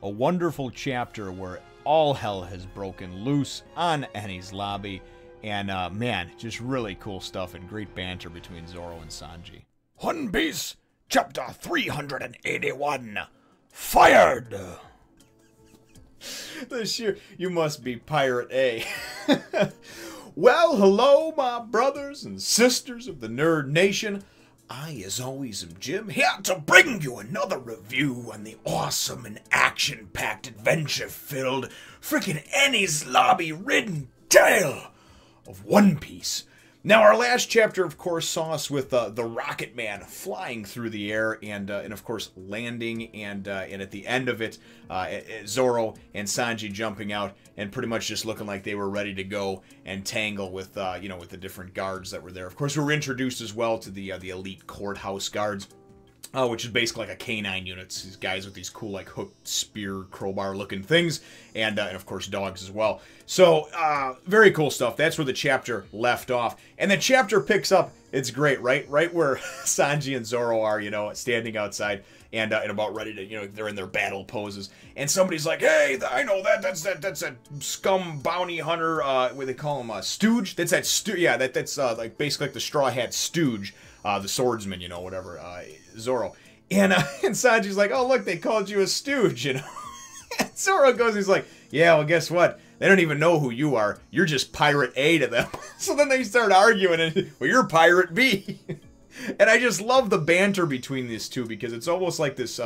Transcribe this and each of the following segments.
A wonderful chapter where all hell has broken loose on Enies Lobby. And, man, just really cool stuff and great banter between Zoro and Sanji. One Piece, Chapter 381. Fired! You must be Pirate A. Well, hello, my brothers and sisters of the Nerd Nation. I, as always, am Jim, here to bring you another review on the awesome and action-packed, adventure-filled, frickin' Enies Lobby-ridden tale of One Piece. Now, our last chapter, of course, saw us with the Rocket Man flying through the air and of course, landing, and at the end of it, Zoro and Sanji jumping out and pretty much just looking like they were ready to go and tangle with, with the different guards that were there. Of course, we were introduced as well to the elite courthouse guards. Which is basically like a canine unit. It's these guys with these cool, like, hooked spear, crowbar-looking things, and of course, dogs as well. So, very cool stuff. That's where the chapter left off. And the chapter picks up, it's great, right? Right where Sanji and Zoro are, standing outside, and about ready to, they're in their battle poses. And somebody's like, hey, I know that's that scum bounty hunter, what they call him, stooge? That's that that's like, basically like the Straw Hat Stooge. The swordsman, whatever, Zoro. And Sanji's like, oh, look, they called you a stooge, And Zoro goes and he's like, yeah, well, guess what? They don't even know who you are. You're just Pirate A to them. So then they start arguing, and, well, you're Pirate B. And I just love the banter between these two, because it's almost like this,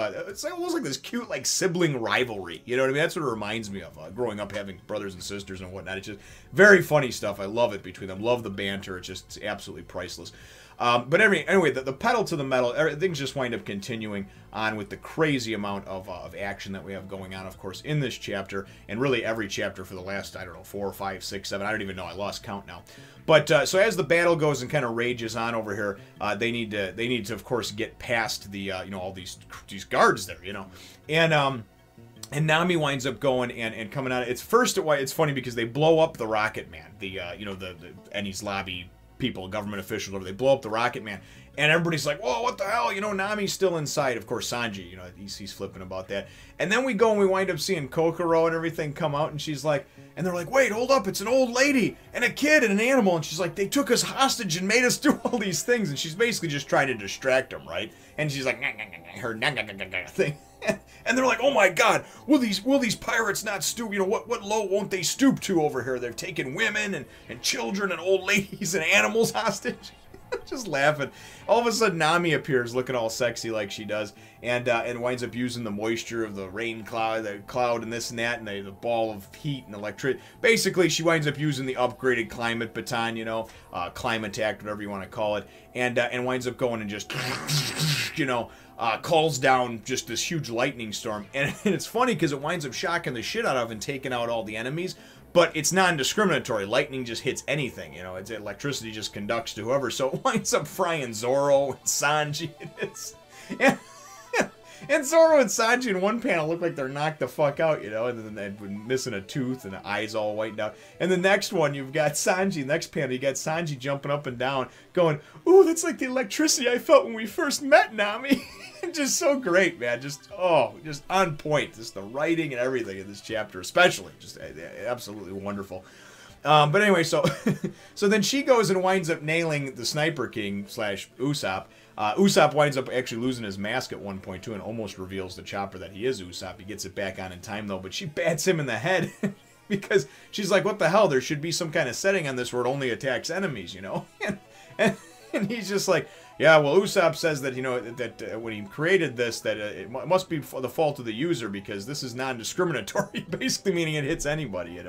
cute, like, sibling rivalry. You know what I mean? That's what it reminds me of, growing up having brothers and sisters and whatnot. It's just very funny stuff. I love it between them. Love the banter. It's absolutely priceless. But anyway, the pedal to the metal, things just wind up continuing on with the crazy amount of action that we have going on, of course, in this chapter, and really every chapter for the last, I don't know, 4, 5, 6, 7, I don't even know, I lost count now. But, so as the battle goes and kind of rages on over here, they need to, of course, get past the, all these guards there, And Nami winds up going and coming out. It's funny because they blow up the Rocket Man, the Enies Lobby people, government officials, they blow up the Rocket Man, and everybody's like, whoa, what the hell, Nami's still inside. Of course, Sanji, he's flipping about that. And then we go and we wind up seeing Kokoro and everything come out, and she's like, and they're like, wait, hold up, it's an old lady and a kid and an animal, and she's like, they took us hostage and made us do all these things, and she's basically just trying to distract them, right? And she's like, her thing. And they're like, oh my god, will these pirates not stoop? What low won't they stoop to over here? They're taking women and children and old ladies and animals hostage. Just laughing. All of a sudden, Nami appears looking all sexy like she does, and winds up using the moisture of the rain cloud, and this and that, and the ball of heat and electricity. Basically, she winds up using the upgraded climate baton, Clima-Tact, whatever you want to call it, and winds up going and just, calls down just this huge lightning storm. And it's funny because it winds up shocking the shit out of and taking out all the enemies. But it's non-discriminatory. Lightning just hits anything, It's electricity just conducts to whoever. So it winds up frying Zoro and Sanji. And Zoro and Sanji in one panel look like they're knocked the fuck out, And then they've been missing a tooth and the eyes all whitened out. And the next one, you've got Sanji. Next panel, you got Sanji jumping up and down, going, ooh, that's like the electricity I felt when we first met, Nami. Just so great, man. Just on point. Just the writing and everything in this chapter, especially. Just absolutely wonderful. But anyway, so then she goes and winds up nailing the Sniper King / Usopp. Usopp winds up actually losing his mask at one point, too, and almost reveals to Chopper that he is Usopp. He gets it back on in time, though, but she bats him in the head because she's like, what the hell? There should be some kind of setting on this where it only attacks enemies, And he's just like, yeah, well, Usopp says that, that when he created this, that it must be the fault of the user because this is non-discriminatory, basically meaning it hits anybody,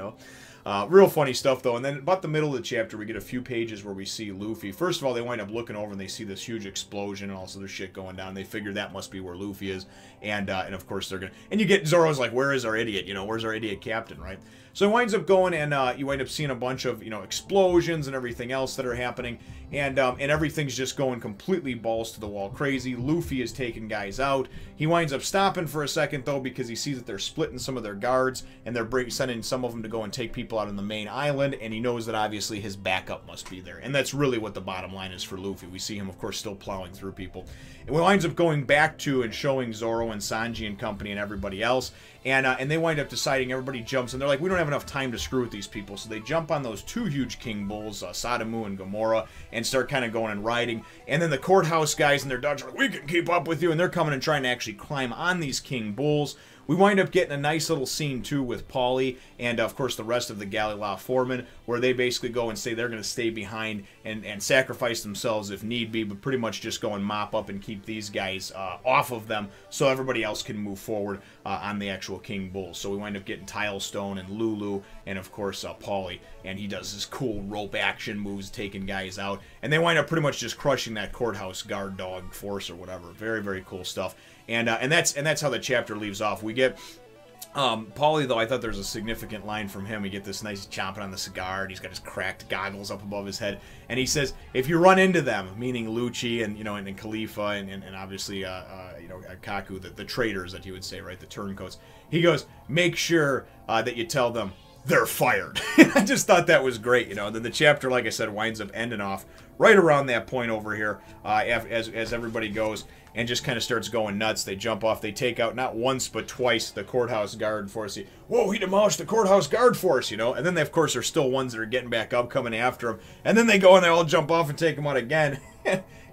Real funny stuff, though. And then about the middle of the chapter, we get a few pages where we see Luffy. First of all, they wind up looking over and they see this huge explosion and all this other shit going down. They figure that must be where Luffy is. And of course, they're going to... And you get Zoro's like, where is our idiot? Where's our idiot captain, right? So he winds up going and you wind up seeing a bunch of, explosions and everything else that are happening. And everything's just going completely balls to the wall crazy. Luffy is taking guys out. He winds up stopping for a second, though, because he sees that they're splitting some of their guards. And they're sending some of them to go and take people people out on the main island, and he knows that obviously his backup must be there. And that's really what the bottom line is for Luffy. We see him, of course, still plowing through people. And we winds up going back to and showing Zoro and Sanji and company and everybody else. And they wind up deciding, everybody jumps, and they're like, we don't have enough time to screw with these people. So they jump on those two huge king bulls, Sadamu and Gamora, and start kind of going and riding. And then the courthouse guys and their dogs are like, we can keep up with you. And they're coming and trying to actually climb on these king bulls. We wind up getting a nice little scene, too, with Paulie and, of course, the rest of the Galileo foremen, where they basically go and say they're going to stay behind and sacrifice themselves if need be, but pretty much just go and mop up and keep these guys off of them so everybody else can move forward on the actual King Bull. So we wind up getting Tilestone and Lulu and, of course, Paulie, and he does his cool rope action moves, taking guys out, and they wind up pretty much just crushing that courthouse guard dog force or whatever. Very, very cool stuff. And that's how the chapter leaves off. We get Paulie, though, I thought there was a significant line from him. We get this nice chomping on the cigar, and he's got his cracked goggles up above his head, and he says, if you run into them, meaning Lucci and, you know, and Khalifa and obviously you know, Kaku, the traitors that he would say, right, the turncoats, he goes, make sure that you tell them they're fired. I just thought that was great, you know. And then the chapter, like I said, winds up ending off right around that point over here, as everybody goes and just kind of starts going nuts. They jump off. They take out not once but twice the courthouse guard force. Whoa, he demolished the courthouse guard force, you know. And then, they, of course, there's still ones that are getting back up, coming after him. And then they go and they all jump off and take him out again.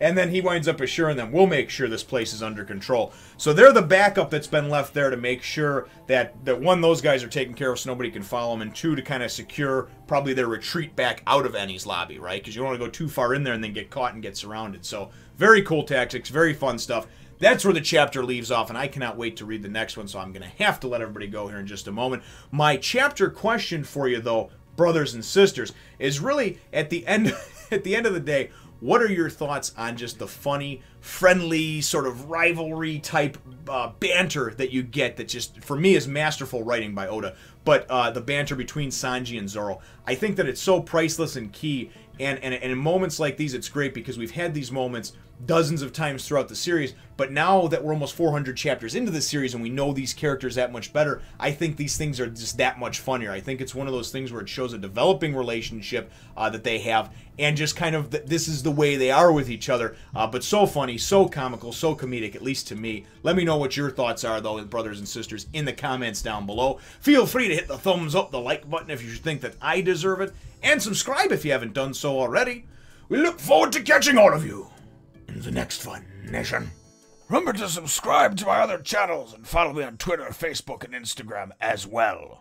And then he winds up assuring them, we'll make sure this place is under control. So they're the backup that's been left there to make sure that one, those guys are taken care of so nobody can follow them, and two, to kind of secure probably their retreat back out of Eni's lobby, right? Because you don't want to go too far in there and then get caught and get surrounded. So very cool tactics, very fun stuff. That's where the chapter leaves off, and I cannot wait to read the next one, so I'm going to have to let everybody go here in just a moment. My chapter question for you, though, brothers and sisters, is really at the end of the day, what are your thoughts on just the funny, friendly, sort of rivalry-type banter that you get that just, for me, is masterful writing by Oda? But the banter between Sanji and Zoro, I think that it's so priceless and key, and in moments like these, it's great because we've had these moments dozens of times throughout the series, but now that we're almost 400 chapters into the series and we know these characters that much better, I think these things are just that much funnier. I think it's one of those things where it shows a developing relationship that they have, and just kind of this is the way they are with each other, but so funny, so comical, so comedic, at least to me. Let me know what your thoughts are, though, brothers and sisters, in the comments down below. Feel free to hit the thumbs up, the like button if you think that I deserve it, and subscribe if you haven't done so already. We look forward to catching all of you in the next Fun Nation. Remember to subscribe to my other channels and follow me on Twitter, Facebook, and Instagram as well.